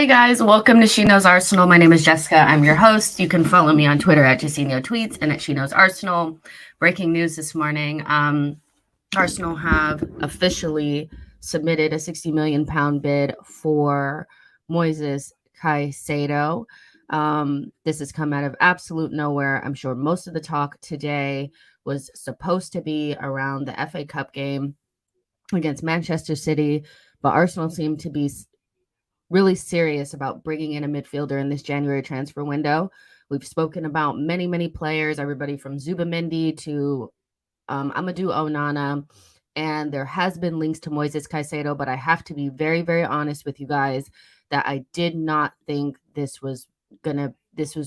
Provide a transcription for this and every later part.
Hey guys, welcome to She Knows Arsenal. My name is Jessica. I'm your host. You can follow me on Twitter at JessinoTweets and at She Knows Arsenal. Breaking news this morning. Arsenal have officially submitted a £60 million bid for Moises Caicedo. This has come out of absolute nowhere. I'm sure most of the talk today was supposed to be around the FA Cup game against Manchester City, but Arsenal seemed to be really serious about bringing in a midfielder in this January transfer window. We've spoken about many players, everybody from Zubimendi to Amadou Onana, and there has been links to Moises Caicedo, but I have to be very honest with you guys that I did not think this was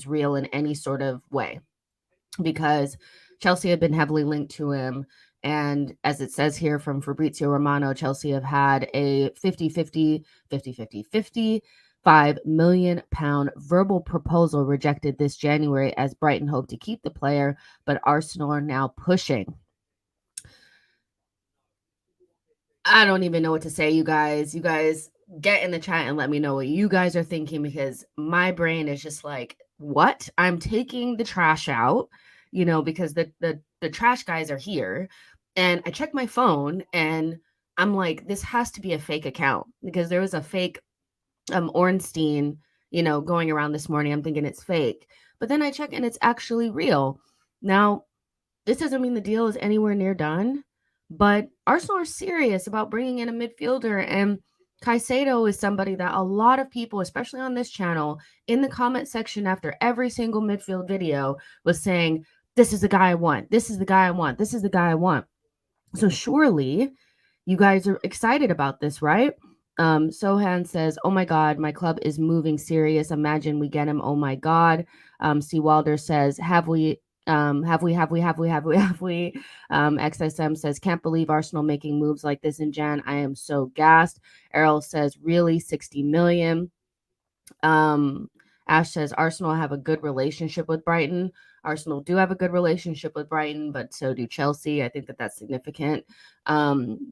real in any sort of way, because Chelsea had been heavily linked to him. And as it says here from Fabrizio Romano, Chelsea have had a 50-50, £5 million verbal proposal rejected this January as Brighton hope to keep the player, but Arsenal are now pushing. I don't even know what to say, you guys. You guys get in the chat and let me know what you guys are thinking, because my brain is just like, what? I'm taking the trash out, because the trash guys are here. And I check my phone and I'm like, this has to be a fake account, because there was a fake Ornstein, going around this morning. I'm thinking it's fake. But then I check and it's actually real. Now, this doesn't mean the deal is anywhere near done, but Arsenal are serious about bringing in a midfielder, and Caicedo is somebody that a lot of people, especially on this channel, in the comment section after every single midfield video was saying, this is the guy I want. This is the guy I want. This is the guy I want. So surely you guys are excited about this, right? Sohan says, oh my God, my club is moving serious. Imagine we get him. Oh my God. C. Wilder says, have we? XSM says, can't believe Arsenal making moves like this in Jan. I am so gassed. Errol says, really, 60 million. Ash says, Arsenal have a good relationship with Brighton. Arsenal do have a good relationship with Brighton, but so do Chelsea. I think that that's significant.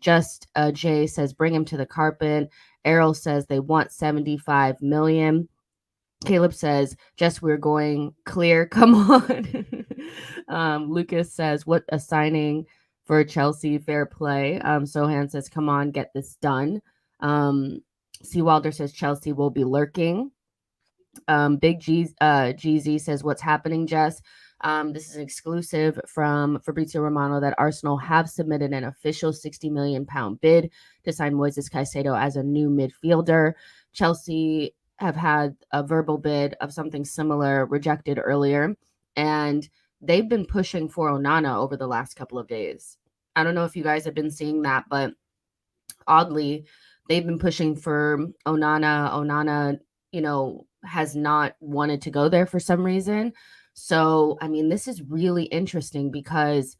Jay says, bring him to the carpet. Errol says they want 75 million. Caleb says, Jess, we're going clear. Come on. Lucas says, what a signing for Chelsea. Fair play. Sohan says, come on, get this done. C. Wilder says, Chelsea will be lurking. Big GZ says, what's happening, Jess? This is an exclusive from Fabrizio Romano that Arsenal have submitted an official £60 million bid to sign Moises Caicedo as a new midfielder. Chelsea have had a verbal bid of something similar rejected earlier, and they've been pushing for Onana over the last couple of days. I don't know if you guys have been seeing that, but oddly, they've been pushing for Onana. Onana, has not wanted to go there for some reason. So, I mean, this is really interesting because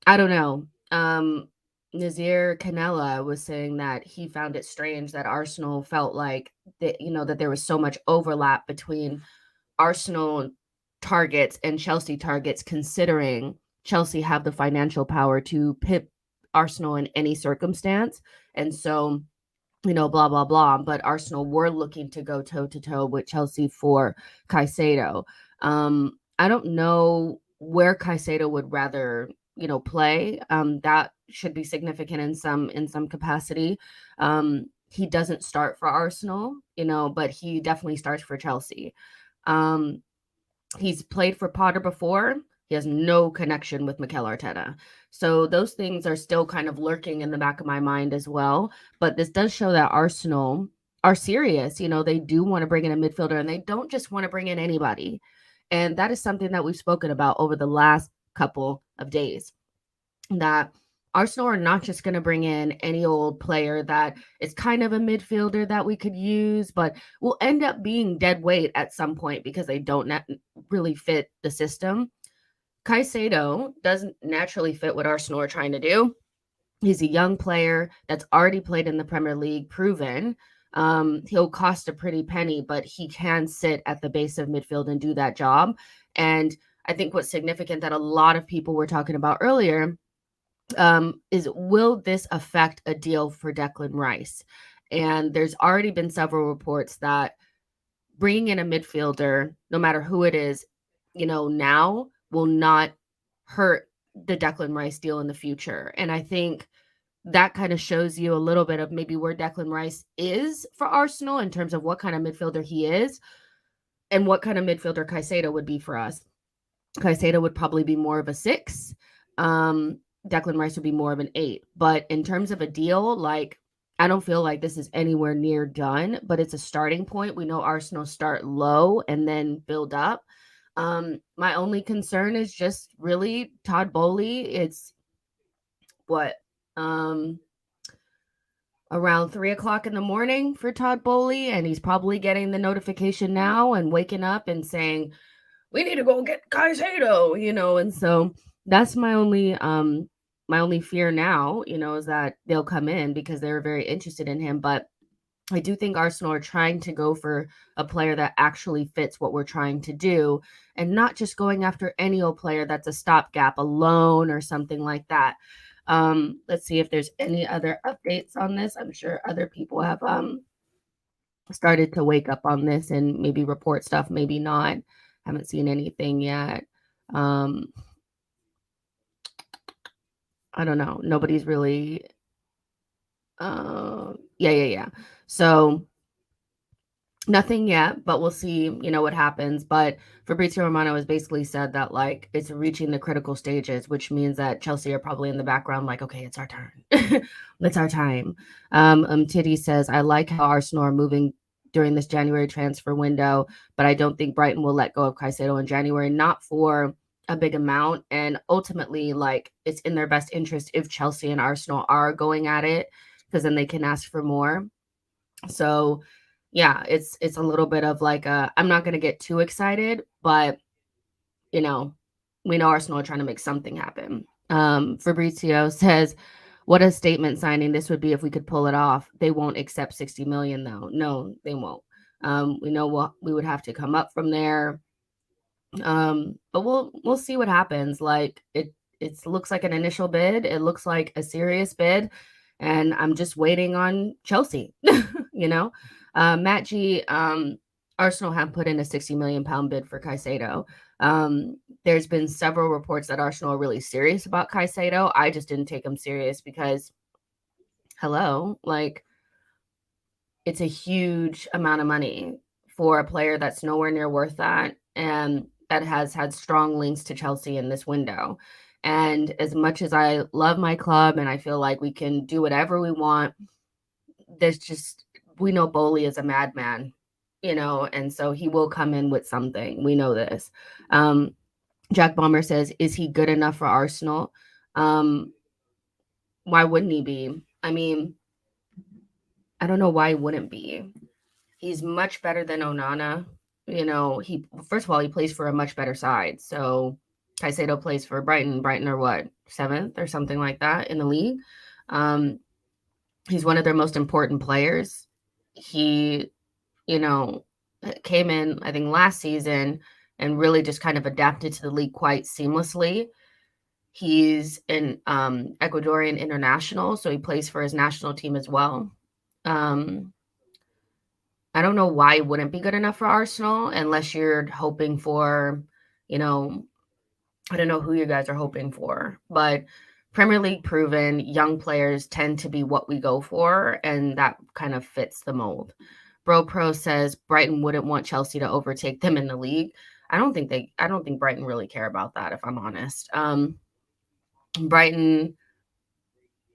I don't know. Nazir Canella was saying that he found it strange that Arsenal felt like that, that there was so much overlap between Arsenal targets and Chelsea targets, considering Chelsea have the financial power to pit Arsenal in any circumstance. And so, blah, blah, blah. But Arsenal were looking to go toe-to-toe with Chelsea for Caicedo. I don't know where Caicedo would rather, play. That should be significant in some capacity. He doesn't start for Arsenal, but he definitely starts for Chelsea. He's played for Potter before. He has no connection with Mikel Arteta. So those things are still kind of lurking in the back of my mind as well. But this does show that Arsenal are serious. They do want to bring in a midfielder, and they don't just want to bring in anybody. And that is something that we've spoken about over the last couple of days, that Arsenal are not just going to bring in any old player that is kind of a midfielder that we could use, but will end up being dead weight at some point because they don't really fit the system. Caicedo doesn't naturally fit what Arsenal are trying to do. He's a young player that's already played in the Premier League, proven. He'll cost a pretty penny, but he can sit at the base of midfield and do that job. And I think what's significant that a lot of people were talking about earlier is, will this affect a deal for Declan Rice? And there's already been several reports that bringing in a midfielder, no matter who it is, now will not hurt the Declan Rice deal in the future. And I think that kind of shows you a little bit of maybe where Declan Rice is for Arsenal in terms of what kind of midfielder he is and what kind of midfielder Caicedo would be for us. Caicedo would probably be more of a 6. Declan Rice would be more of an 8. But in terms of a deal, like, I don't feel like this is anywhere near done, but it's a starting point. We know Arsenal start low and then build up. My only concern is just really Todd Boehly. It's what? Around 3:00 in the morning for Todd Boehly, and he's probably getting the notification now and waking up and saying, we need to go get Caicedo, and so that's my only fear now, is that they'll come in because they're very interested in him. But I do think Arsenal are trying to go for a player that actually fits what we're trying to do and not just going after any old player that's a stopgap, a loan or something like that. Let's see if there's any other updates on this. I'm sure other people have started to wake up on this and maybe report stuff, maybe not. Haven't seen anything yet. I don't know. Nobody's really yeah. So nothing yet, but we'll see, what happens. But Fabrizio Romano has basically said that, like, it's reaching the critical stages, which means that Chelsea are probably in the background, like, okay, it's our turn. It's our time. Titty says, I like how Arsenal are moving during this January transfer window, but I don't think Brighton will let go of Caicedo in January, not for a big amount. And ultimately, like, it's in their best interest if Chelsea and Arsenal are going at it, because then they can ask for more. So yeah, it's a little bit of like I'm not going to get too excited, but we know Arsenal are trying to make something happen. Fabrizio says, what a statement signing this would be if we could pull it off. They won't accept 60 million though. No, they won't. We know what we would have to come up from there. But we'll see what happens. Like, it looks like an initial bid. It looks like a serious bid, and I'm just waiting on Chelsea. Matt G, Arsenal have put in a 60 million pound bid for Caicedo. There's been several reports that Arsenal are really serious about Caicedo. I just didn't take them serious because, hello, like, it's a huge amount of money for a player that's nowhere near worth that, and that has had strong links to Chelsea in this window. And as much as I love my club and I feel like we can do whatever we want, we know Boehly is a madman, and so he will come in with something. We know this. Jack Bomber says, is he good enough for Arsenal? Why wouldn't he be? I mean, I don't know why he wouldn't be. He's much better than Onana. First of all, he plays for a much better side. So Caicedo plays for Brighton. Brighton are what, 7th or something like that in the league. He's one of their most important players. He, came in, I think, last season and really just kind of adapted to the league quite seamlessly. He's an Ecuadorian international, so he plays for his national team as well. I don't know why it wouldn't be good enough for Arsenal unless you're hoping for, I don't know who you guys are hoping for, but Premier League proven young players tend to be what we go for, and that kind of fits the mold. Bro Pro says Brighton wouldn't want Chelsea to overtake them in the league. I don't think Brighton really care about that, if I'm honest. Brighton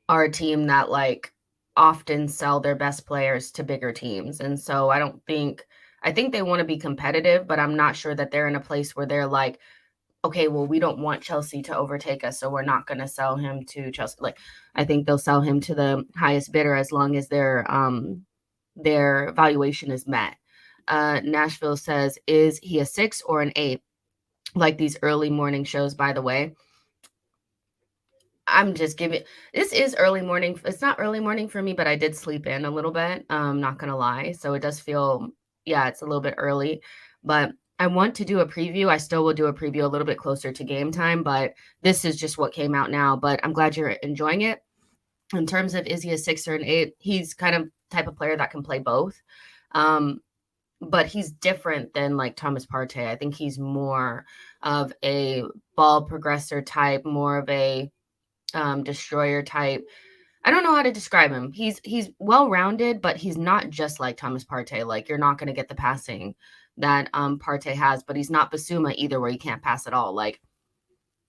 are a team that, like, often sell their best players to bigger teams. And so I think they want to be competitive, but I'm not sure that they're in a place where they're like, okay, well, we don't want Chelsea to overtake us, so we're not going to sell him to Chelsea. Like, I think they'll sell him to the highest bidder as long as their valuation is met. Nashville says, is he a 6 or an 8? Like these early morning shows, by the way. I'm just giving, this is early morning. It's not early morning for me, but I did sleep in a little bit. Not going to lie. So it does feel, it's a little bit early, but I want to do a preview. I still will do a preview a little bit closer to game time, but this is just what came out now. But I'm glad you're enjoying it. In terms of is he a 6 or an 8, he's kind of type of player that can play both. But he's different than like Thomas Partey. I think he's more of a ball progressor type, more of a destroyer type. I don't know how to describe him. He's well-rounded, but he's not just like Thomas Partey. Like, you're not going to get the passing that Partey has, but he's not Basuma either, where he can't pass at all. Like,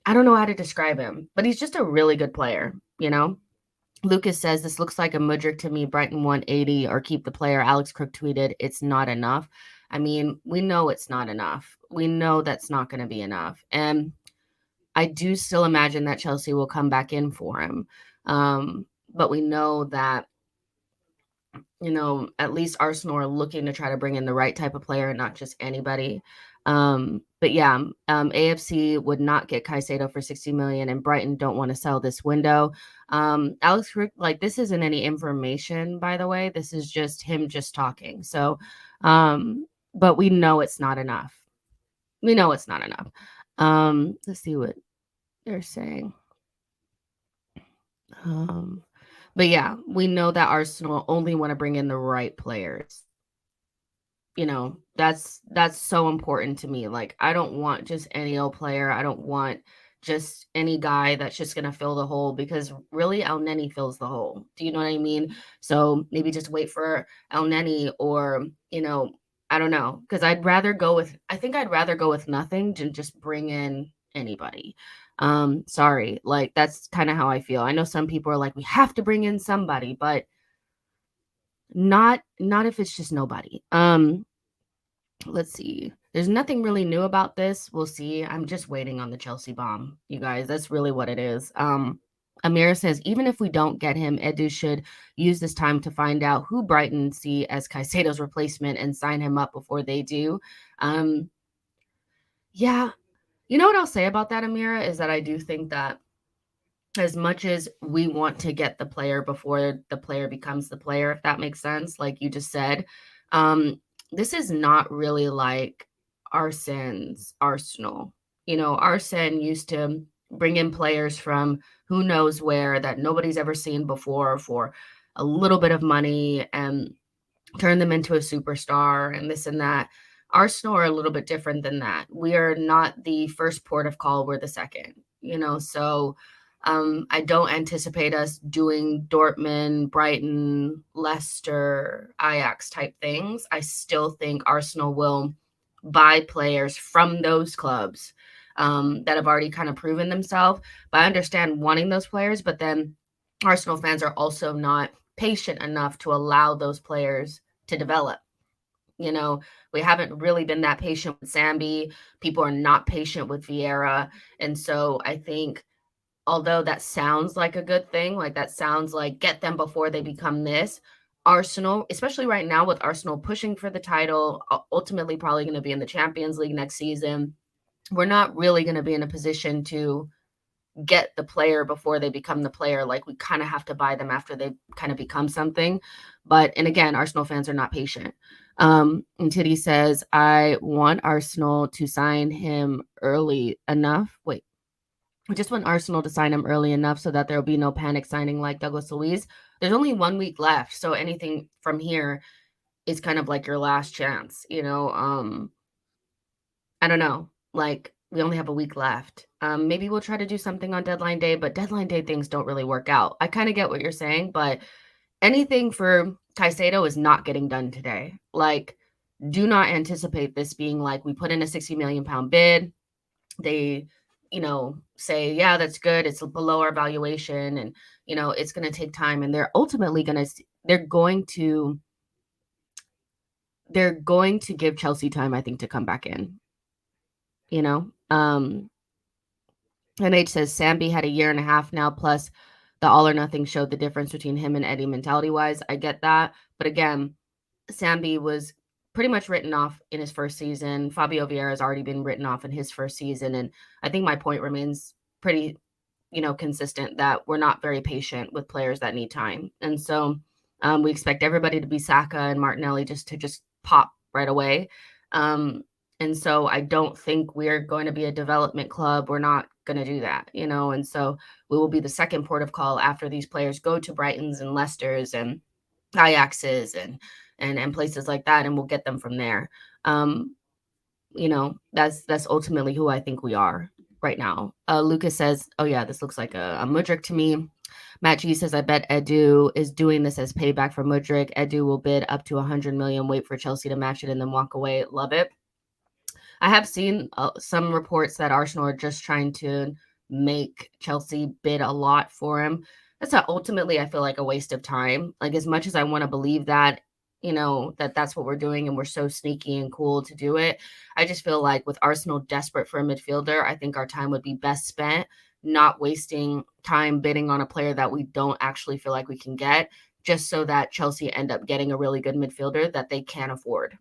I don't know how to describe him, but he's just a really good player, you know? Lucas says, this looks like a Modric to me, Brighton 180, or keep the player. Alex Crook tweeted, it's not enough. I mean, we know it's not enough. We know that's not going to be enough. And I do still imagine that Chelsea will come back in for him. But we know that, you know, at least Arsenal are looking to try to bring in the right type of player and not just anybody. But yeah, AFC would not get Caicedo for 60 million, and Brighton don't want to sell this window. Alex, like, this isn't any information, by the way. This is just him just talking. So, but we know it's not enough. We know it's not enough. Let's see what they're saying. But yeah, we know that Arsenal only want to bring in the right players. You know, that's so important to me. Like, I don't want just any old player. I don't want just any guy that's just going to fill the hole, because really El Neni fills the hole. Do you know what I mean? So maybe just wait for El Neni, or, you know, I don't know, because I think I'd rather go with nothing than just bring in anybody. Sorry, like, that's kind of how I feel. I know some people are like, we have to bring in somebody, but not if it's just nobody. Let's see. There's nothing really new about this. We'll see. I'm just waiting on the Chelsea bomb, you guys. That's really what it is. Amira says, even if we don't get him, Edu should use this time to find out who Brighton see as Caicedo's replacement and sign him up before they do. Yeah. You know what I'll say about that, Amira, is that I do think that as much as we want to get the player before the player becomes the player, if that makes sense, like you just said, this is not really like Arsenal's Arsenal. You know, Arsene used to bring in players from who knows where that nobody's ever seen before for a little bit of money and turn them into a superstar and this and that. Arsenal are a little bit different than that. We are not the first port of call, we're the second, you know, so I don't anticipate us doing Dortmund, Brighton, Leicester, Ajax type things. I still think Arsenal will buy players from those clubs that have already kind of proven themselves. But I understand wanting those players, but then Arsenal fans are also not patient enough to allow those players to develop. You know, we haven't really been that patient with Sambi. People are not patient with Vieira. And so I think, although that sounds like a good thing, like that sounds like get them before they become this, Arsenal, especially right now with Arsenal pushing for the title, ultimately probably going to be in the Champions League next season, we're not really going to be in a position to get the player before they become the player. Like, we kind of have to buy them after they kind of become something. But, and again, Arsenal fans are not patient. And Titty says, I want Arsenal to sign him early enough. Wait. I just want Arsenal to sign him early enough so that there will be no panic signing like Douglas Luiz. There's only 1 week left, so anything from here is kind of like your last chance, you know? I don't know. Like, we only have a week left. Maybe we'll try to do something on deadline day, but deadline day things don't really work out. I kind of get what you're saying, but anything for Caicedo is not getting done today. Like, do not anticipate this being like, we put in a 60 million pound bid. They, you know, say, yeah, that's good. It's below our valuation, and, you know, it's going to take time. And they're ultimately they're going to give Chelsea time, I think, to come back in, you know? NH says Sambi had a year and a half now, plus the all or nothing showed the difference between him and Eddie mentality wise. I get that. But again, Sambi was pretty much written off in his first season. Fabio Vieira has already been written off in his first season. And I think my point remains pretty, you know, consistent, that we're not very patient with players that need time. And so we expect everybody to be Saka and Martinelli just pop right away. And so I don't think we're going to be a development club. We're not going to do that, you know. And so we will be the second port of call after these players go to Brightons and Leicesters, and Ajaxes and places like that, and we'll get them from there. That's ultimately who I think we are right now. Lucas says, "Oh yeah, this looks like a Modric to me." Matt G says, "I bet Edu is doing this as payback for Modric. Edu will bid up to 100 million, wait for Chelsea to match it, and then walk away. Love it." I have seen some reports that Arsenal are just trying to make Chelsea bid a lot for him. That's ultimately, I feel like, a waste of time. Like, as much as I want to believe that, that's what we're doing and we're so sneaky and cool to do it, I just feel like with Arsenal desperate for a midfielder, I think our time would be best spent not wasting time bidding on a player that we don't actually feel like we can get, just so that Chelsea end up getting a really good midfielder that they can't afford.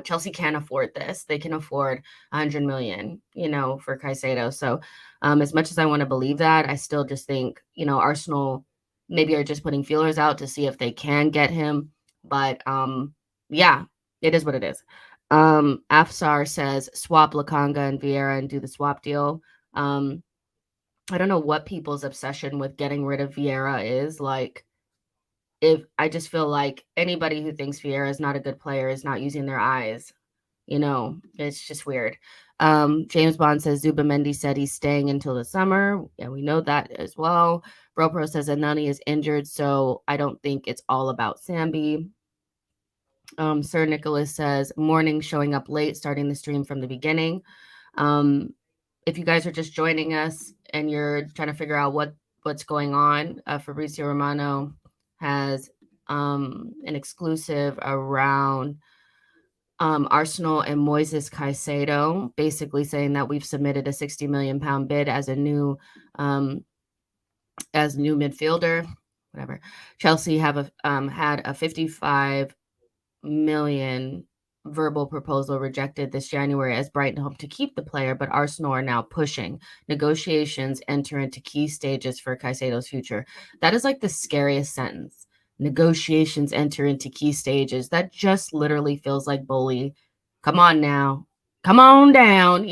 Chelsea can't afford this. They can afford 100 million, for Caicedo. So, as much as I want to believe that, I still just think, Arsenal maybe are just putting feelers out to see if they can get him. But yeah, it is what it is. Afsar says swap Lakanga and Vieira and do the swap deal. I don't know what people's obsession with getting rid of Vieira is. Like, if I just feel like anybody who thinks Vieira is not a good player is not using their eyes. It's just weird. James Bond says Zubimendi said he's staying until the summer. Yeah, we know that as well. BroPro says Anani is injured, so I don't think it's all about Sambi. Sir Nicholas says morning showing up late, starting the stream from the beginning. If you guys are just joining us and you're trying to figure out what's going on, Fabrizio Romano has an exclusive around Arsenal and Moises Caicedo, basically saying that we've submitted a 60 million pound bid as new midfielder. Whatever. Chelsea have had a 55 million verbal proposal rejected this January as Brighton hoped to keep the player, but Arsenal are now pushing. Negotiations enter into key stages for Caicedo's future. That is like the scariest sentence. Negotiations enter into key stages. That just literally feels like bully. Come on now. Come on down,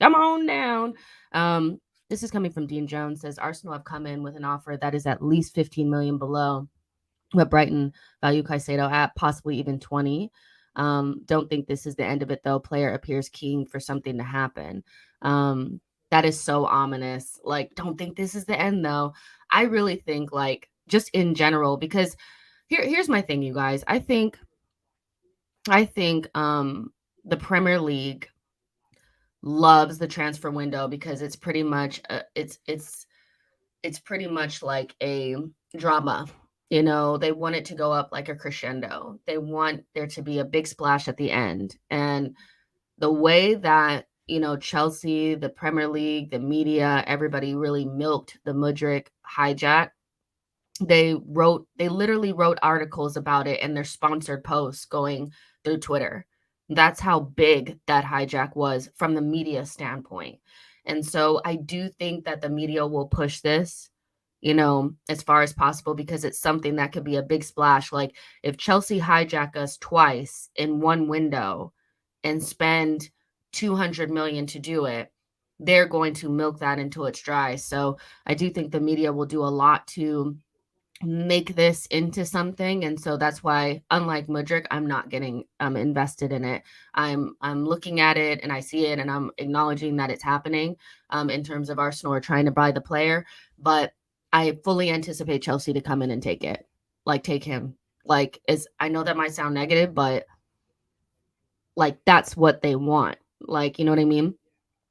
Come on down. This is coming from Dean Jones, says Arsenal have come in with an offer that is at least 15 million below what Brighton value Caicedo at, possibly even 20. Don't think this is the end of it, though. Player appears keen for something to happen. That is so ominous. Like, don't think this is the end, though. I really think, like, just in general, because here's my thing, you guys. I think the Premier League loves the transfer window because it's pretty much it's pretty much like a drama. They want it to go up like a crescendo. They want there to be a big splash at the end. And the way that, Chelsea, the Premier League, the media, everybody really milked the Modric hijack. They literally wrote articles about it in their sponsored posts going through Twitter. That's how big that hijack was from the media standpoint. And so I do think that the media will push this, as far as possible, because it's something that could be a big splash. Like, if Chelsea hijack us twice in one window and spend 200 million to do it, they're going to milk that until it's dry. So I do think the media will do a lot to make this into something, and so that's why, unlike Modric, I'm not getting invested in it. I'm looking at it and I see it and I'm acknowledging that it's happening in terms of Arsenal are trying to buy the player, but I fully anticipate Chelsea to come in and take him. Like, I know that might sound negative, but like, that's what they want. Like, you know what I mean?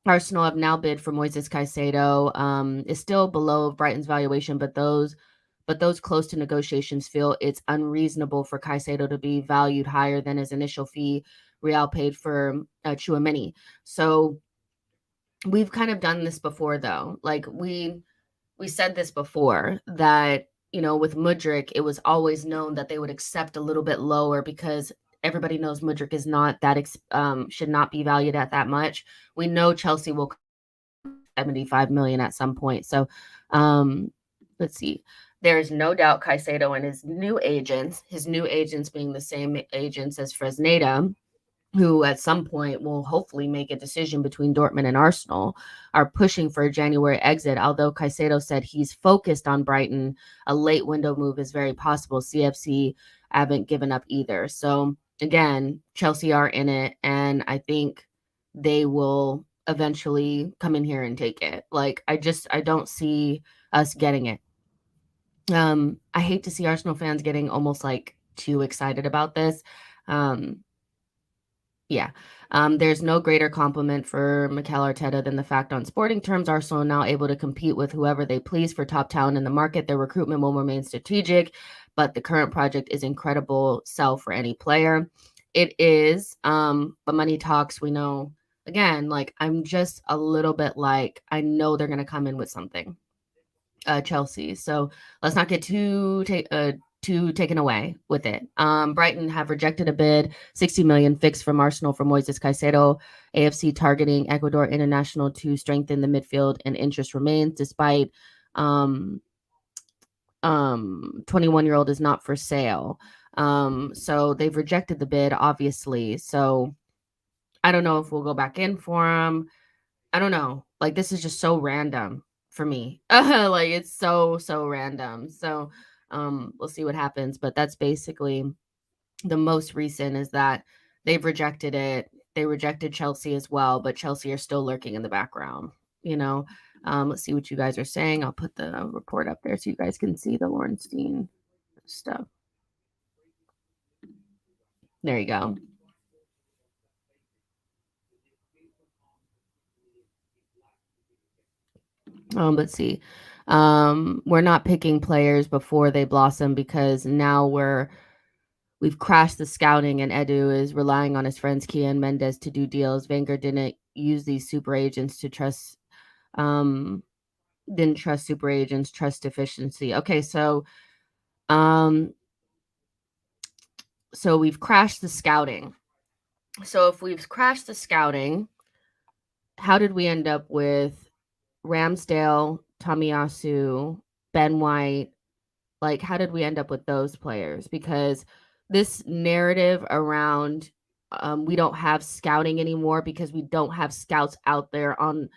Arsenal have now bid for Moises Caicedo. Is still below Brighton's valuation, but those close to negotiations feel it's unreasonable for Caicedo to be valued higher than his initial fee Real paid for Tchouaméni. So we've kind of done this before, though. Like, we said this before, that, with Modric, it was always known that they would accept a little bit lower because everybody knows Modric is not that should not be valued at that much. We know Chelsea will 75 million at some point. So let's see. There is no doubt Caicedo and his new agents being the same agents as Fresneda, who at some point will hopefully make a decision between Dortmund and Arsenal, are pushing for a January exit. Although Caicedo said he's focused on Brighton, a late window move is very possible. CFC haven't given up either. So again, Chelsea are in it, and I think they will eventually come in here and take it. Like I don't see us getting it. I hate to see Arsenal fans getting almost like too excited about this. Yeah. There's no greater compliment for Mikel Arteta than the fact on sporting terms, Arsenal are now able to compete with whoever they please for top talent in the market. Their recruitment will remain strategic, but the current project is incredible sell for any player. It is, but money talks, we know. Again, like I'm just a little bit like, I know they're going to come in with something. Chelsea. So let's not get too taken away with it. Brighton have rejected a bid, 60 million fixed from Arsenal for Moises Caicedo. AFC targeting Ecuador International to strengthen the midfield, and interest remains despite 21-year-old is not for sale. So they've rejected the bid, obviously. So I don't know if we'll go back in for him. I don't know. Like this is just so random for me. Like it's so random. So we'll see what happens, but that's basically the most recent is that they've rejected it. They rejected Chelsea as well, but Chelsea are still lurking in the background, you know. Let's see what you guys are saying. I'll put the report up there so you guys can see the Laurenstein stuff. There you go. Let's see. We're not picking players before they blossom because now we've crashed the scouting, and Edu is relying on his friends Kia and Mendes to do deals. Wenger didn't use these super agents to trust didn't trust super agents, trust efficiency. Okay, so we've crashed the scouting. So if we've crashed the scouting, how did we end up with Ramsdale, Tomiyasu, Ben White? Like, how did we end up with those players? Because this narrative around we don't have scouting anymore because we don't have scouts out there on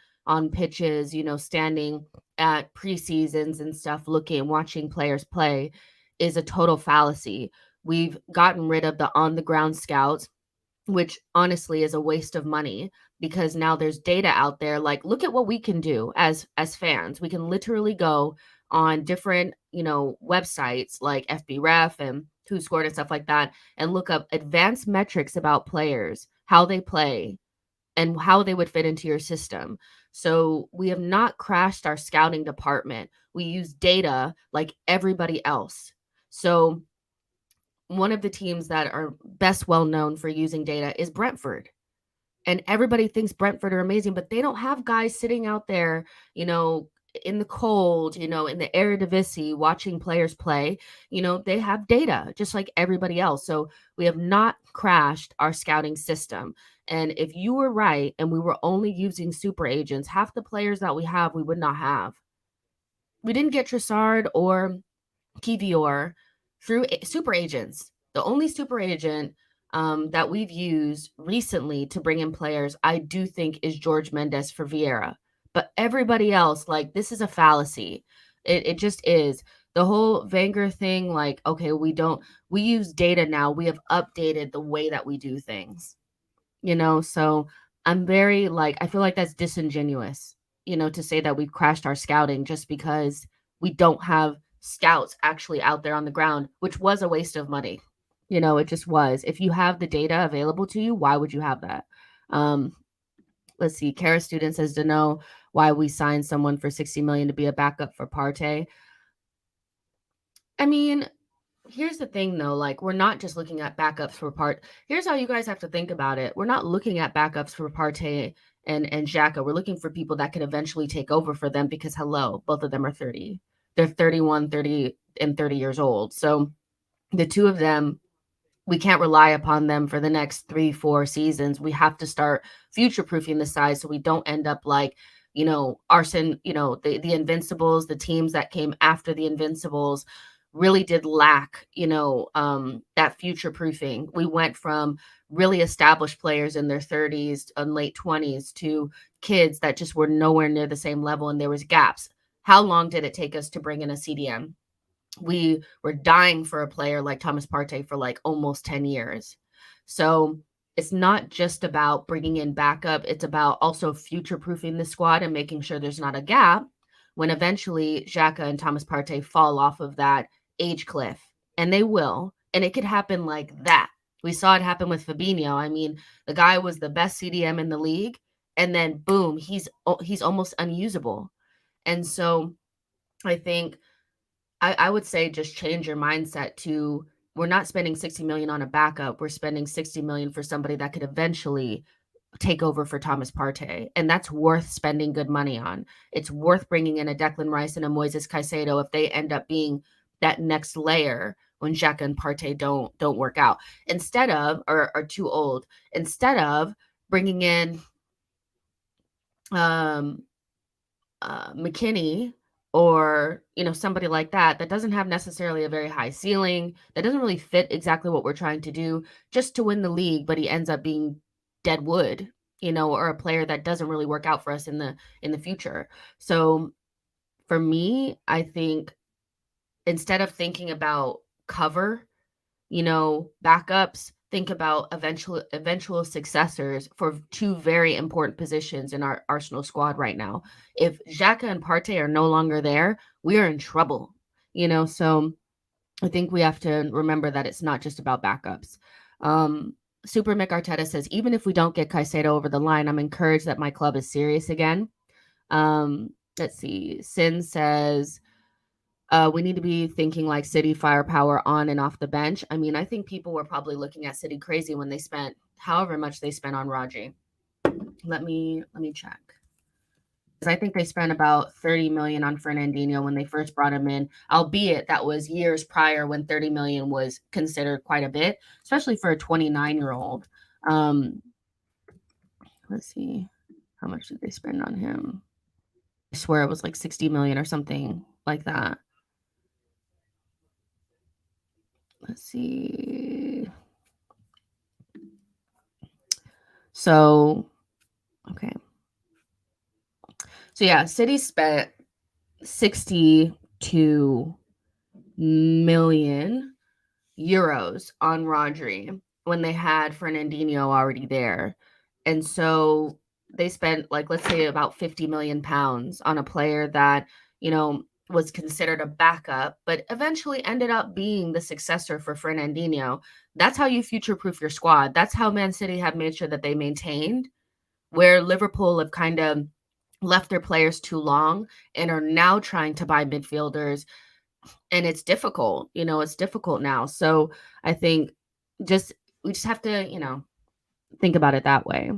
pitches, you know, standing at preseasons and stuff, watching players play, is a total fallacy. We've gotten rid of the on the ground scouts, which honestly is a waste of money because now there's data out there. Like, look at what we can do as fans. We can literally go on different, you know, websites like FBref and Who Scored and stuff like that, and look up advanced metrics about players, how they play, and how they would fit into your system. So we have not crashed our scouting department. We use data like everybody else. So one of the teams that are best well known for using data is Brentford. And everybody thinks Brentford are amazing, but they don't have guys sitting out there, you know, in the cold, you know, in the Eredivisie watching players play. You know, they have data just like everybody else. So we have not crashed our scouting system. And if you were right and we were only using super agents, half the players that we have, we would not have. We didn't get Trossard or kiwior through super agents. The only super agent that we've used recently to bring in players, I do think, is George Mendes for Vieira. But everybody else, like, this is a fallacy. It just is. The whole Wenger thing, like, okay, we use data now. We have updated the way that we do things, you know? So I'm very, like, I feel like that's disingenuous, you know, to say that we've crashed our scouting just because we don't have scouts actually out there on the ground, which was a waste of money. You know, it just was. If you have the data available to you, why would you have that? Let's see. Kara student says to know why we signed someone for 60 million to be a backup for Partey. I mean, here's the thing though, like we're not just looking at backups for Here's how you guys have to think about it. We're not looking at backups for Partey and Xhaka. We're looking for people that can eventually take over for them because hello, both of them are 30. They're 31, 30, and 30 years old. So the two of them, we can't rely upon them for the next 3-4 seasons. We have to start future-proofing the side so we don't end up like, you know, the Invincibles, the teams that came after the Invincibles, really did lack, that future proofing. We went from really established players in their 30s and late 20s to kids that just were nowhere near the same level, and there was gaps. How long did it take us to bring in a CDM? We were dying for a player like Thomas Partey for like almost 10 years. So it's not just about bringing in backup. It's about also future proofing the squad and making sure there's not a gap when eventually Xhaka and Thomas Partey fall off of that age cliff. And they will. And it could happen like that. We saw it happen with Fabinho. I mean, the guy was the best CDM in the league. And then boom, he's almost unusable. And so I think I would say just change your mindset to, we're not spending 60 million on a backup. We're spending 60 million for somebody that could eventually take over for Thomas Partey. And that's worth spending good money on. It's worth bringing in a Declan Rice and a Moises Caicedo if they end up being that next layer when Xhaka and Partey don't work out. Instead of, or are too old, instead of bringing in McKinney or somebody like that doesn't have necessarily a very high ceiling, that doesn't really fit exactly what we're trying to do just to win the league, but he ends up being dead wood, or a player that doesn't really work out for us in the future. So for me, I think instead of thinking about cover, backups, think about eventual successors for two very important positions in our Arsenal squad right now. If Xhaka and Partey are no longer there, we are in trouble. So I think we have to remember that it's not just about backups. Super Mick Arteta says, even if we don't get Caicedo over the line, I'm encouraged that my club is serious again. Let's see. Sin says, we need to be thinking like City firepower on and off the bench. I mean, I think people were probably looking at City crazy when they spent however much they spent on Rodri. Let me check. Because I think they spent about 30 million on Fernandinho when they first brought him in, albeit that was years prior when 30 million was considered quite a bit, especially for a 29-year-old. Let's see. How much did they spend on him? I swear it was like 60 million or something like that. Let's see. So, okay. So yeah, City spent 62 million euros on Rodri when they had Fernandinho already there. And so they spent, like, let's say about 50 million pounds on a player that, was considered a backup, but eventually ended up being the successor for Fernandinho. That's how you future-proof your squad. That's how Man City have made sure that they maintained, where Liverpool have kind of left their players too long and are now trying to buy midfielders. And it's difficult, it's difficult now. So I think we just have to, think about it that way.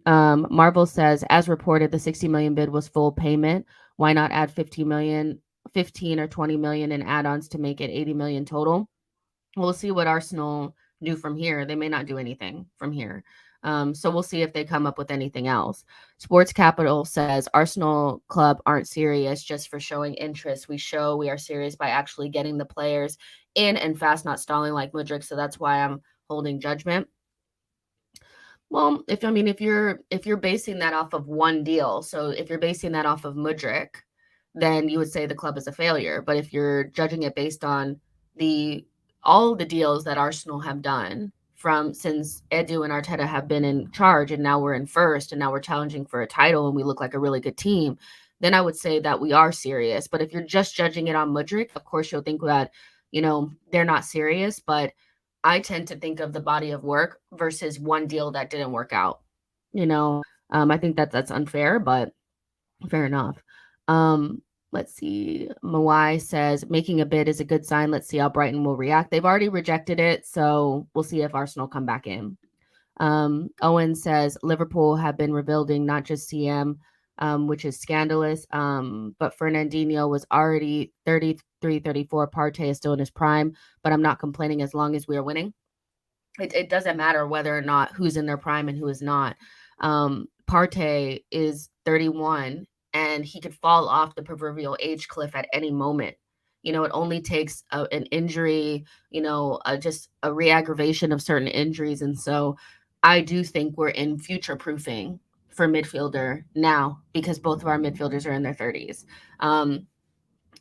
Marvel says, as reported, the 60 million bid was full payment. Why not add 15 or 20 million in add-ons to make it 80 million total? We'll see what Arsenal do from here. They may not do anything from here. So we'll see if they come up with anything else. Sports Capital says, Arsenal club aren't serious just for showing interest. We show we are serious by actually getting the players in and fast, not stalling like Modric. So that's why I'm holding judgment. Well, if you're basing that off of one deal, so if you're basing that off of Modric, then you would say the club is a failure. But if you're judging it based on all the deals that Arsenal have done since Edu and Arteta have been in charge, and now we're in first, and now we're challenging for a title, and we look like a really good team, then I would say that we are serious. But if you're just judging it on Modric, of course you'll think that, they're not serious. But I tend to think of the body of work versus one deal that didn't work out. I think that's unfair, but fair enough. Let's see. Mawai says, making a bid is a good sign. Let's see how Brighton will react. They've already rejected it, so we'll see if Arsenal come back in. Owen says, Liverpool have been rebuilding, not just CM, which is scandalous. But Fernandinho was already 33, 34. Partey is still in his prime, but I'm not complaining as long as we are winning. It doesn't matter whether or not who's in their prime and who is not. Partey is 31, and he could fall off the proverbial age cliff at any moment. You know, it only takes an injury, you know, just a re-aggravation of certain injuries. And so I do think we're in future proofing for midfielder now because both of our midfielders are in their 30s.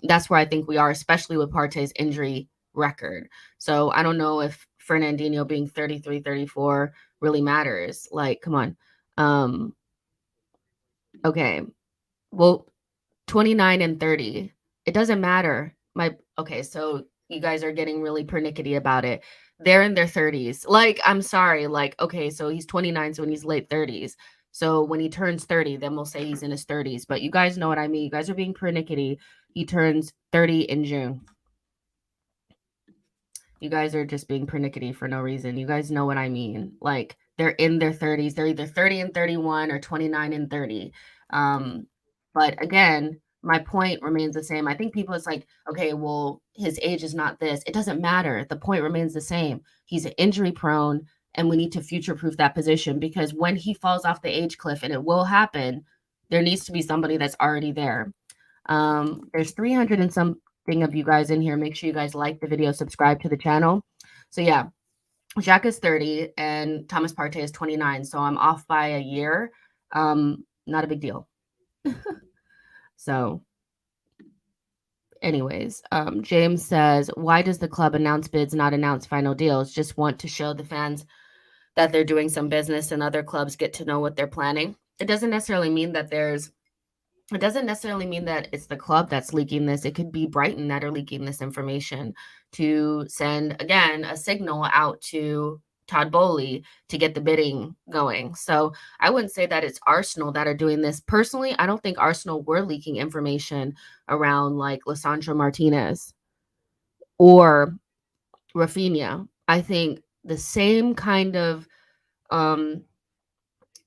That's where I think we are, especially with Partey's injury record. So I don't know if Fernandinho being 33, 34 really matters. Like, come on. Okay. Well, 29 and 30. It doesn't matter. Okay, so you guys are getting really pernickety about it. They're in their 30s. Like, I'm sorry. Like, okay, so he's 29, so when he's late 30s. So when he turns 30, then we'll say he's in his 30s. But you guys know what I mean. You guys are being pernickety. He turns 30 in June. You guys are just being pernickety for no reason. You guys know what I mean. Like, they're in their 30s. They're either 30 and 31 or 29 and 30. But again, my point remains the same. I think people, it's like, okay, well, his age is not this. It doesn't matter. The point remains the same. He's injury prone, and we need to future proof that position because when he falls off the age cliff, and it will happen, there needs to be somebody that's already there. There's 300 and something of you guys in here. Make sure you guys like the video, subscribe to the channel. So yeah, Jack is 30 and Thomas Partey is 29. So I'm off by a year. Not a big deal. So anyways, James says, why does the club announce bids, not announce final deals? Just want to show the fans that they're doing some business and other clubs get to know what they're planning. It doesn't necessarily mean that it's the club that's leaking this. It could be Brighton that are leaking this information to send, again, a signal out to Todd Bowley to get the bidding going. So I wouldn't say that it's Arsenal that are doing this. Personally, I don't think Arsenal were leaking information around like Lisandro Martinez or Rafinha. I think the same kind of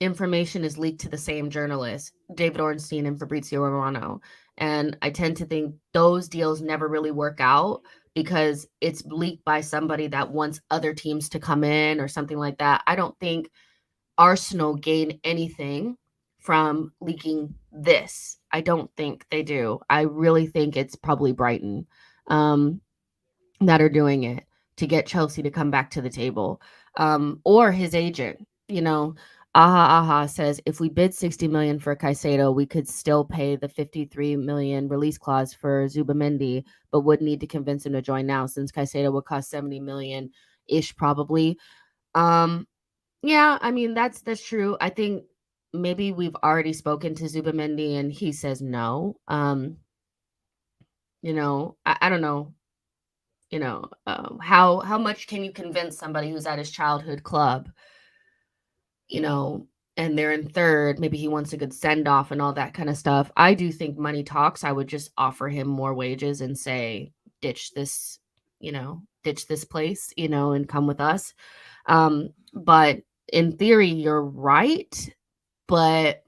information is leaked to the same journalists, David Ornstein and Fabrizio Romano. And I tend to think those deals never really work out because it's leaked by somebody that wants other teams to come in or something like that. I don't think Arsenal gain anything from leaking this. I don't think they do. I really think it's probably Brighton that are doing it to get Chelsea to come back to the table, or his agent. You know, Aha says if we bid 60 million for Caicedo, we could still pay the 53 million release clause for Zubimendi, but would need to convince him to join now since Caicedo would cost 70 million ish probably. Yeah, I mean that's true. I think maybe we've already spoken to Zubimendi and he says no. You know, I don't know. You know, how much can you convince somebody who's at his childhood club, you know, and they're in third, maybe he wants a good send off and all that kind of stuff. I do think money talks. I would just offer him more wages and say, ditch this, ditch this place, and come with us. But in theory, you're right. But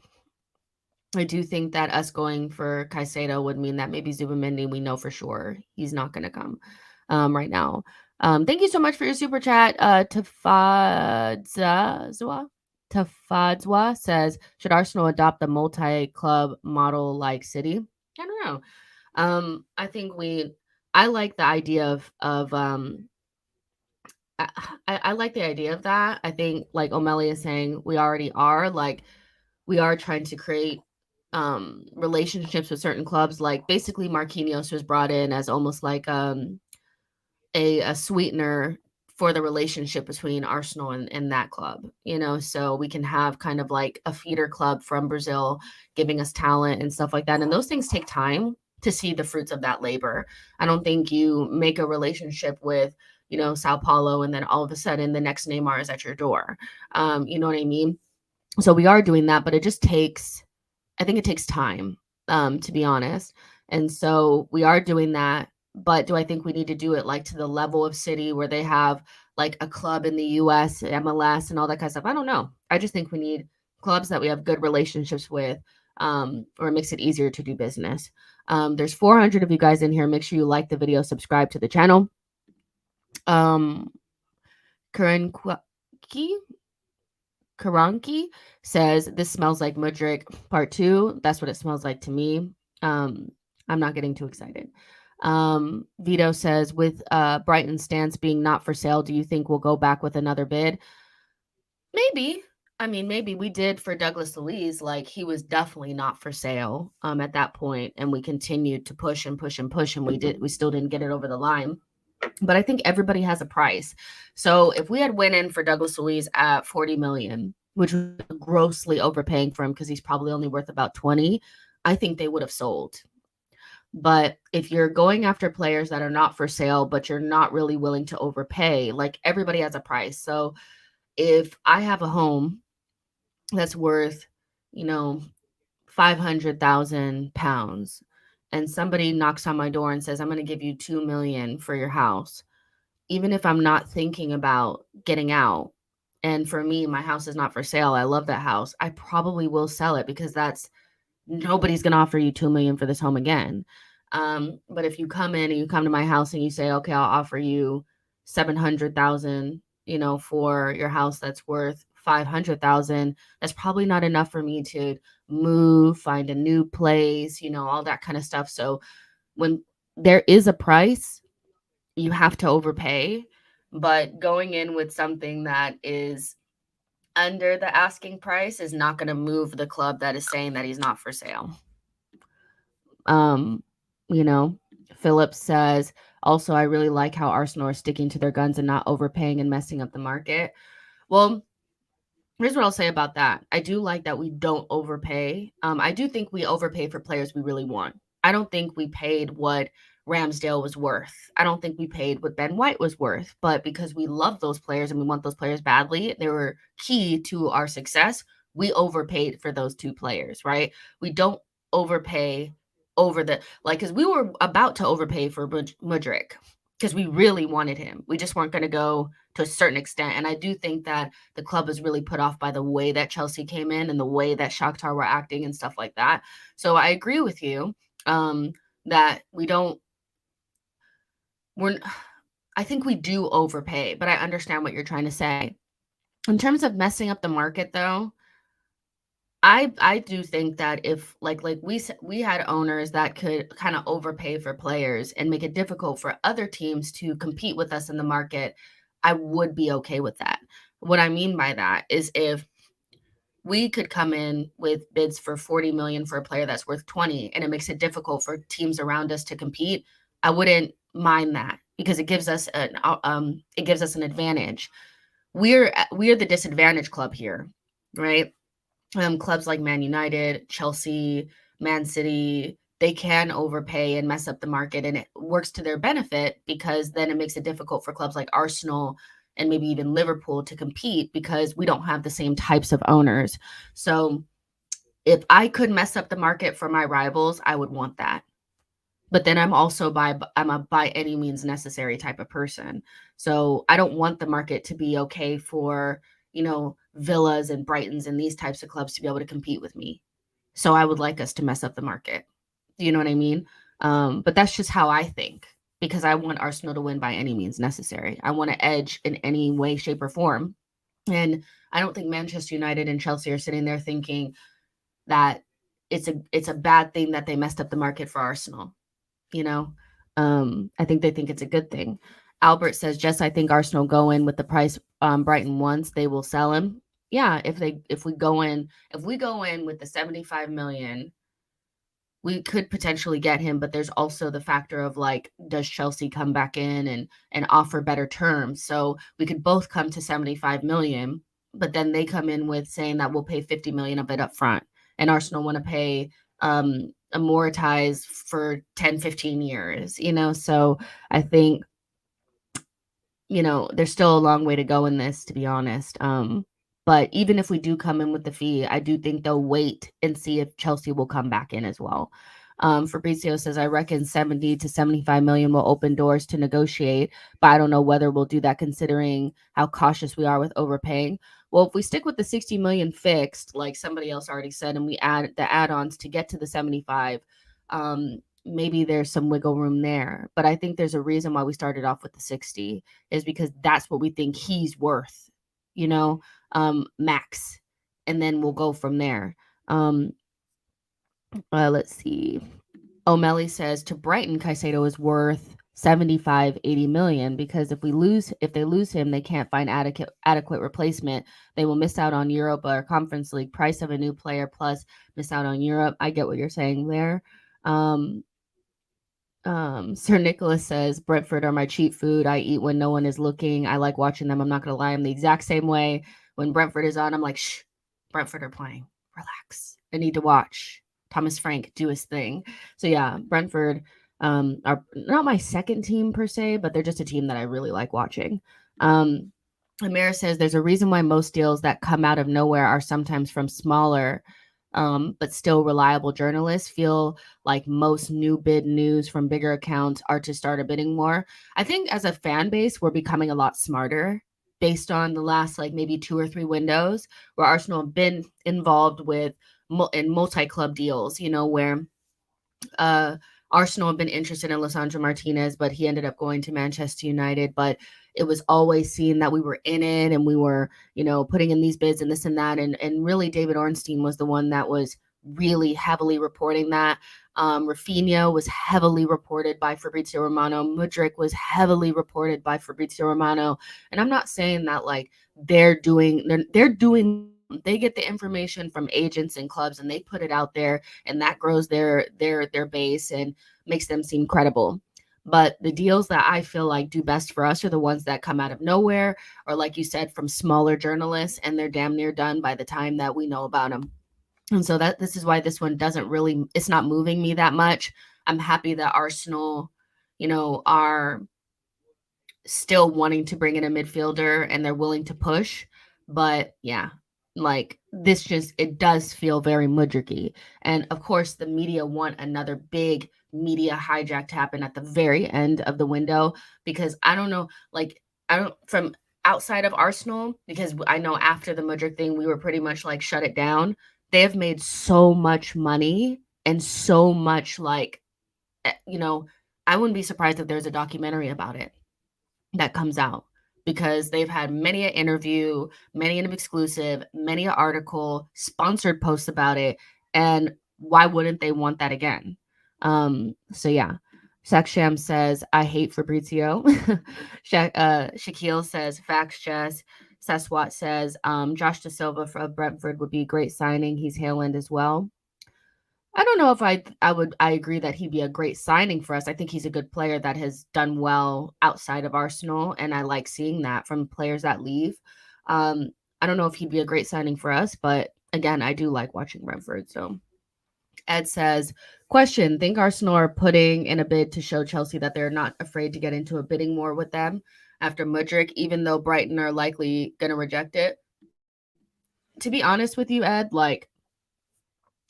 I do think that us going for Caicedo would mean that maybe Zubimendi, we know for sure he's not going to come right now. Thank you so much for your super chat. Tafadzwa says, should Arsenal adopt the multi-club model like City? I don't know. I think I like the idea of I like the idea of that. I think like O'Malley is saying, we already are like, we are trying to create relationships with certain clubs. Like basically Marquinhos was brought in as almost like a sweetener for the relationship between Arsenal and that club, so we can have kind of like a feeder club from Brazil giving us talent and stuff like that. And those things take time to see the fruits of that labor. I don't think you make a relationship with, Sao Paulo and then all of a sudden the next Neymar is at your door. You know what I mean? So we are doing that, but I think it takes time, to be honest. And so we are doing that. But do I think we need to do it like to the level of City where they have like a club in the US, MLS, and all that kind of stuff? I don't know. I just think we need clubs that we have good relationships with, or it makes it easier to do business. There's 400 of you guys in here. Make sure you like the video, subscribe to the channel. Karanki says, this smells like Modric part 2. That's what it smells like to me. I'm not getting too excited. Vito says, with Brighton's stance being not for sale, do you think we'll go back with another bid? Maybe. I mean, maybe we did for Douglas Luiz. Like, he was definitely not for sale at that point, and we continued to push and push and push, and we still didn't get it over the line. But I think everybody has a price. So if we had went in for Douglas Luiz at 40 million, which was grossly overpaying for him because he's probably only worth about 20, I think they would have sold. But if you're going after players that are not for sale, but you're not really willing to overpay, like, everybody has a price. So if I have a home that's worth, you know, 500,000 pounds, and somebody knocks on my door and says, I'm going to give you 2 million for your house, even if I'm not thinking about getting out, and for me, my house is not for sale, I love that house, I probably will sell it because nobody's going to offer you 2 million for this home again. But if you come in and you come to my house and you say, okay, I'll offer you 700,000, for your house that's worth 500,000, that's probably not enough for me to move, find a new place, all that kind of stuff. So when there is a price, you have to overpay, but going in with something that is under the asking price is not going to move the club that is saying that he's not for sale. Um, Phillips says, also, I really like how Arsenal are sticking to their guns and not overpaying and messing up the market. Well, here's what I'll say about that. I do like that we don't overpay. I do think we overpay for players we really want. I don't think we paid what Ramsdale was worth. I don't think we paid what Ben White was worth. But because we love those players and we want those players badly, they were key to our success. We overpaid for those two players, right? We don't overpay because we were about to overpay for Modric because we really wanted him. We just weren't going to go to a certain extent. And I do think that the club was really put off by the way that Chelsea came in and the way that Shakhtar were acting and stuff like that. So I agree with you that I think we do overpay, but I understand what you're trying to say. In terms of messing up the market, though, I do think that if like we had owners that could kind of overpay for players and make it difficult for other teams to compete with us in the market, I would be okay with that. What I mean by that is if we could come in with bids for 40 million for a player that's worth 20 and it makes it difficult for teams around us to compete, I wouldn't mind that because it gives us an advantage. We're the disadvantaged club here, right? Clubs like Man United, Chelsea, Man City, they can overpay and mess up the market, and it works to their benefit because then it makes it difficult for clubs like Arsenal and maybe even Liverpool to compete because we don't have the same types of owners. So if I could mess up the market for my rivals, I would want that. But then I'm a by any means necessary type of person. So I don't want the market to be okay for, Villas and Brightons and these types of clubs to be able to compete with me. So I would like us to mess up the market. Do you know what I mean? But that's just how I think because I want Arsenal to win by any means necessary. I want to edge in any way, shape, or form. And I don't think Manchester United and Chelsea are sitting there thinking that it's a bad thing that they messed up the market for Arsenal. I think they think it's a good thing. Albert says, Jess, I think Arsenal go in with the price Brighton wants, they will sell him. Yeah, if we go in with the 75 million, we could potentially get him, but there's also the factor of like, does Chelsea come back in and offer better terms? So we could both come to 75 million, but then they come in with saying that we'll pay 50 million of it up front, and Arsenal want to pay amortize for 10, 15 years, so I think, there's still a long way to go in this, to be honest. But even if we do come in with the fee, I do think they'll wait and see if Chelsea will come back in as well. Fabrizio says, I reckon 70 to 75 million will open doors to negotiate, but I don't know whether we'll do that considering how cautious we are with overpaying. Well, if we stick with the 60 million fixed, like somebody else already said, and we add the add-ons to get to the 75, maybe there's some wiggle room there. But I think there's a reason why we started off with the 60 is because that's what we think he's worth, max. And then we'll go from there. Let's see. O'Malley says to Brighton, Caicedo is worth 75, 80 million because if they lose him, they can't find adequate replacement. They will miss out on Europa or Conference League price of a new player plus miss out on Europe. I get what you're saying there. Sir Nicholas says Brentford are my cheap food. I eat when no one is looking. I like watching them. I'm not gonna lie, I'm the exact same way. When Brentford is on, I'm like, shh, Brentford are playing. Relax. I need to watch Thomas Frank do his thing. So yeah, Brentford are not my second team per se, but they're just a team that I really like watching. Amira says there's a reason why most deals that come out of nowhere are sometimes from smaller but still reliable journalists. Feel like most new bid news from bigger accounts are to start a bidding war. I think as a fan base, we're becoming a lot smarter based on the last like maybe 2 or 3 windows where Arsenal have been involved with in multi-club deals, where Arsenal have been interested in Lisandro Martinez, but he ended up going to Manchester United. But it was always seen that we were in it and we were, putting in these bids and this and that. And really, David Ornstein was the one that was really heavily reporting that. Rafinha was heavily reported by Fabrizio Romano. Modric was heavily reported by Fabrizio Romano. And I'm not saying that like they're doing they get the information from agents and clubs and they put it out there and that grows their base and makes them seem credible. But the deals that I feel like do best for us are the ones that come out of nowhere or like you said from smaller journalists and they're damn near done by the time that we know about them. And so this is why this one it's not moving me that much. I'm happy that Arsenal, are still wanting to bring in a midfielder and they're willing to push. But yeah, like it does feel very Mudricky. And of course, the media want another big media hijack to happen at the very end of the window because I don't know, from outside of Arsenal, because I know after the Mudrick thing, we were pretty much like shut it down. They have made so much money and so much I wouldn't be surprised if there's a documentary about it that comes out because they've had many an interview, many an exclusive, many an article, sponsored posts about it. And why wouldn't they want that again? So yeah. Saksham says, I hate Fabrizio. Shaquille says, facts, Jess. Saswat says, Josh Da Silva for Brentford would be a great signing. He's Haaland as well. I don't know if I agree that he'd be a great signing for us. I think he's a good player that has done well outside of Arsenal, and I like seeing that from players that leave. I don't know if he'd be a great signing for us, but again, I do like watching Brentford. So Ed says, question, think Arsenal are putting in a bid to show Chelsea that they're not afraid to get into a bidding war with them after Mudryk, even though Brighton are likely going to reject it? To be honest with you, Ed,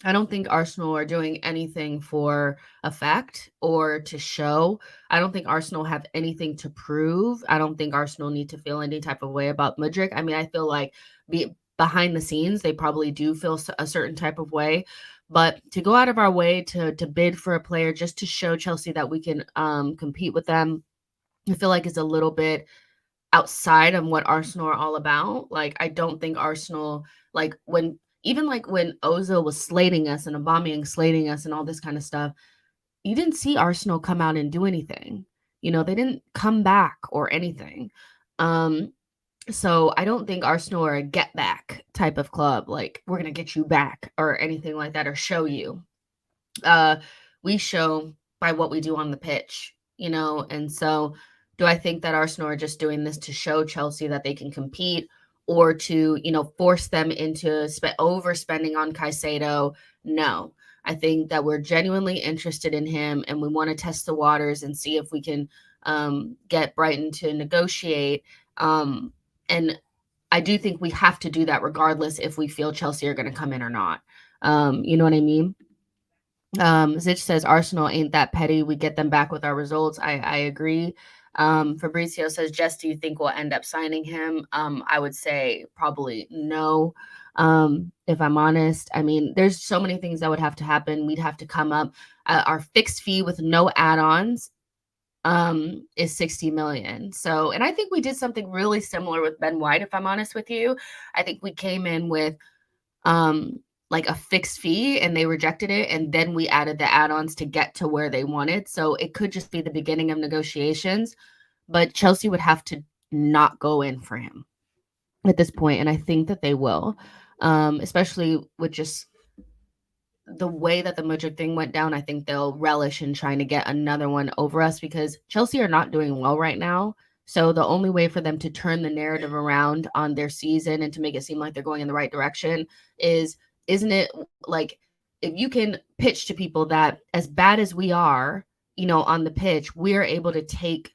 I don't think Arsenal are doing anything for effect or to show. I don't think Arsenal have anything to prove. I don't think Arsenal need to feel any type of way about Mudryk. I mean, I feel like behind the scenes, they probably do feel a certain type of way. But to go out of our way to bid for a player just to show Chelsea that we can compete with them, I feel like is a little bit outside of what Arsenal are all about. I don't think Arsenal, when Ozil was slating us and Aubameyang slating us and all this kind of stuff, you didn't see Arsenal come out and do anything. They didn't come back or anything. So I don't think Arsenal are a get back type of club. Like we're going to get you back or anything like that or show you. We show by what we do on the pitch, and so do I think that Arsenal are just doing this to show Chelsea that they can compete or to, force them into overspending on Caicedo? No. I think that we're genuinely interested in him and we want to test the waters and see if we can get Brighton to negotiate. And I do think we have to do that regardless if we feel Chelsea are going to come in or not. You know what I mean? Zich says Arsenal ain't that petty. We get them back with our results. I agree. Fabrizio says, Jess, do you think we'll end up signing him? I would say probably no. If I'm honest, I mean, there's so many things that would have to happen. We'd have to come up. Our fixed fee with no add-ons is 60 million. So, and I think we did something really similar with Ben White, if I'm honest with you. I think we came in with like a fixed fee and they rejected it, and then we added the add-ons to get to where they wanted. So it could just be the beginning of negotiations, but Chelsea would have to not go in for him at this point, and I think that they will, especially with just the way that the Modric thing went down. I think they'll relish in trying to get another one over us because Chelsea are not doing well right now. So the only way for them to turn the narrative around on their season and to make it seem like they're going in the right direction isn't it like if you can pitch to people that as bad as we are, on the pitch, we're able to take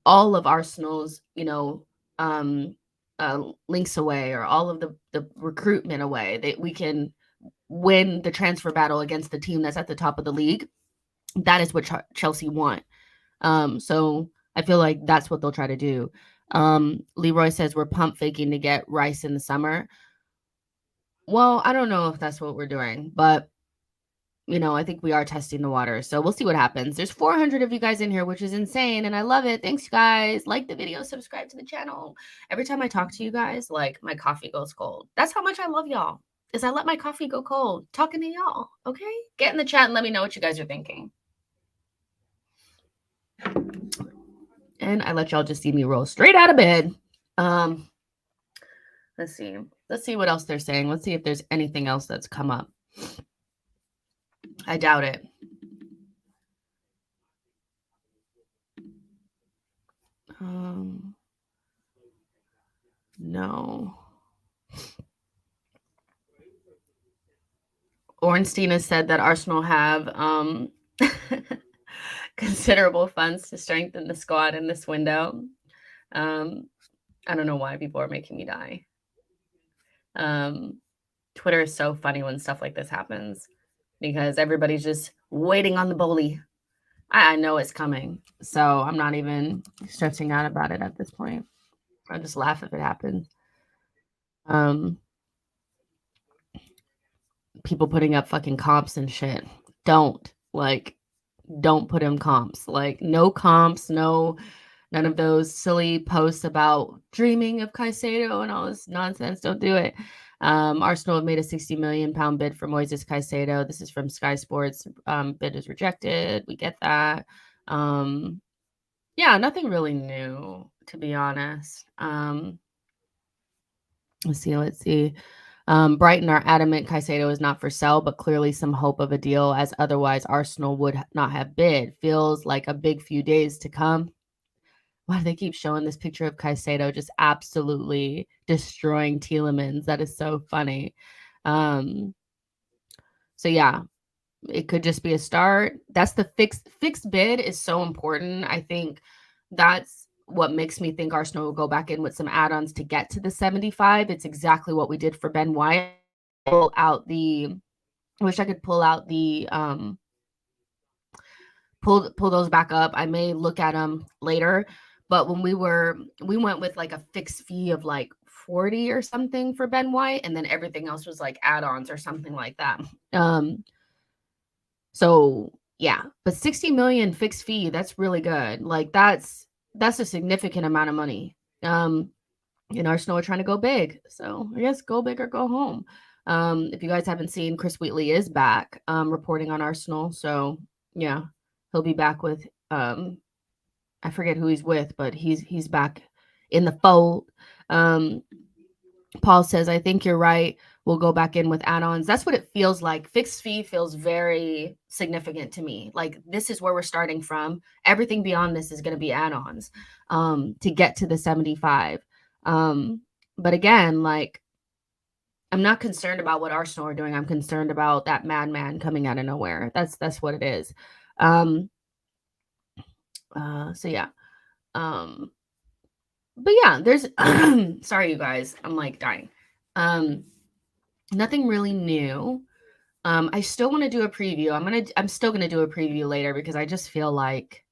all of Arsenal's, links away or all of the recruitment away, that we can win the transfer battle against the team that's at the top of the league. That is what Chelsea want. So I feel like that's what they'll try to do. Leroy says we're pump faking to get Rice in the summer. Well, I don't know if that's what we're doing, but I think we are testing the water. So we'll see what happens. There's 400 of you guys in here, which is insane. And I love it. Thanks, you guys. Like the video, subscribe to the channel. Every time I talk to you guys, like my coffee goes cold. That's how much I love y'all, is I let my coffee go cold talking to y'all. Okay. Get in the chat and let me know what you guys are thinking. And I let y'all just see me roll straight out of bed. Let's see. Let's see what else they're saying. Let's see if there's anything else that's come up. I doubt it. No. Ornstein has said that Arsenal have considerable funds to strengthen the squad in this window. I don't know why people are making me die. Twitter is so funny when stuff like this happens because everybody's just waiting on the bully. I know it's coming, so I'm not even stressing out about it at this point. I'll just laugh if it happens. People putting up fucking comps and shit. Don't put in comps. Like, no comps, none of those silly posts about dreaming of Caicedo and all this nonsense. Don't do it. Arsenal have made a £60 million bid for Moises Caicedo. This is from Sky Sports. Bid is rejected. We get that. Yeah, nothing really new, to be honest. Let's see. Brighton are adamant Caicedo is not for sale, but clearly some hope of a deal, as otherwise Arsenal would not have bid. Feels like a big few days to come. Why do they keep showing this picture of Caicedo just absolutely destroying Tielemans? That is so funny. So yeah, it could just be a start. That's the fixed bid is so important. I think that's what makes me think Arsenal will go back in with some add-ons to get to the 75. It's exactly what we did for Ben White. I wish I could pull out the pull those back up. I may look at them later, but when we went with like a fixed fee of like 40 or something for Ben White, and then everything else was like add-ons or something like that. So yeah, but 60 million fixed fee, that's really good. Like that's a significant amount of money. And Arsenal are trying to go big. So I guess go big or go home. If you guys haven't seen, Chris Wheatley is back reporting on Arsenal. So yeah, he'll be back with I forget who he's with, but he's back in the fold. Paul says, I think you're right. We'll go back in with add-ons. That's what it feels like. Fixed fee feels very significant to me. Like, this is where we're starting from. Everything beyond this is going to be add-ons to get to the 75. But again, like, I'm not concerned about what Arsenal are doing. I'm concerned about that madman coming out of nowhere. That's what it is. So yeah. But yeah, there's sorry you guys, I'm like dying. Nothing really new. I still want to do a preview. I'm still gonna do a preview later because I just feel like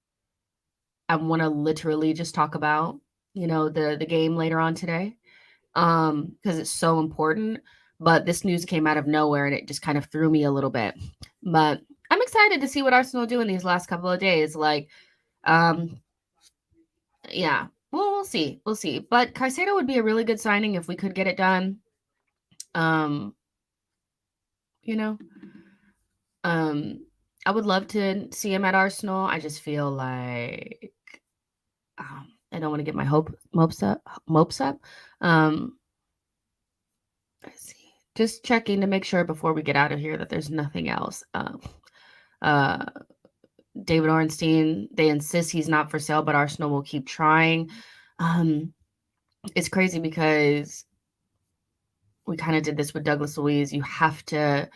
I want to literally just talk about, the game later on today. Because it's so important. But this news came out of nowhere and it just kind of threw me a little bit. But I'm excited to see what Arsenal do in these last couple of days. Like, yeah. Well, we'll see. We'll see. But Caicedo would be a really good signing if we could get it done. you know? I would love to see him at Arsenal. I just feel like I don't want to get my mopes up. Let's see. Just checking to make sure before we get out of here that there's nothing else. Uh, David Ornstein, they insist he's not for sale, but Arsenal will keep trying. It's crazy because we kind of did this with Douglas Luiz. You have to.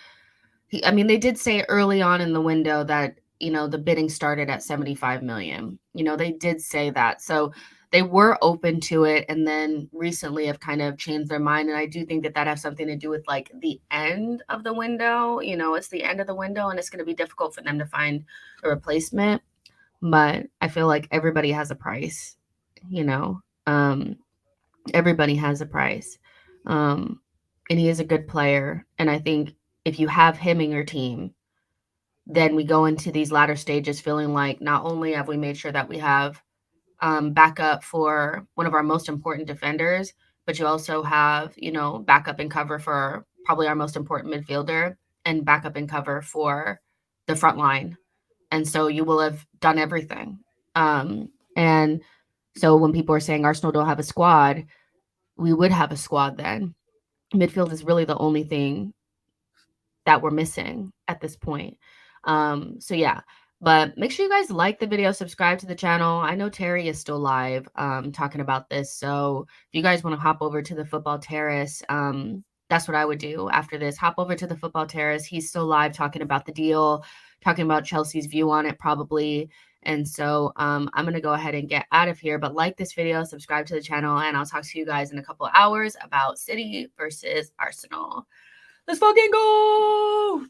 They did say early on in the window that, the bidding started at 75 million. They did say that. So they were open to it, and then recently have kind of changed their mind. And I do think that that has something to do with like the end of the window. It's the end of the window, and it's going to be difficult for them to find a replacement. But I feel like everybody has a price, everybody has a price. And he is a good player. And I think if you have him in your team, then we go into these latter stages feeling like not only have we made sure that we have backup for one of our most important defenders, but you also have, backup and cover for probably our most important midfielder and backup and cover for the front line. And so you will have done everything. And so when people are saying Arsenal don't have a squad, we would have a squad then. Midfield is really the only thing that we're missing at this point. So yeah, but make sure you guys like the video, subscribe to the channel. I know Terry is still live talking about this. So if you guys want to hop over to the Football Terrace, that's what I would do after this. Hop over to the Football Terrace. He's still live talking about the deal, talking about Chelsea's view on it probably. And so I'm going to go ahead and get out of here. But like this video, subscribe to the channel, and I'll talk to you guys in a couple of hours about City versus Arsenal. Let's fucking go!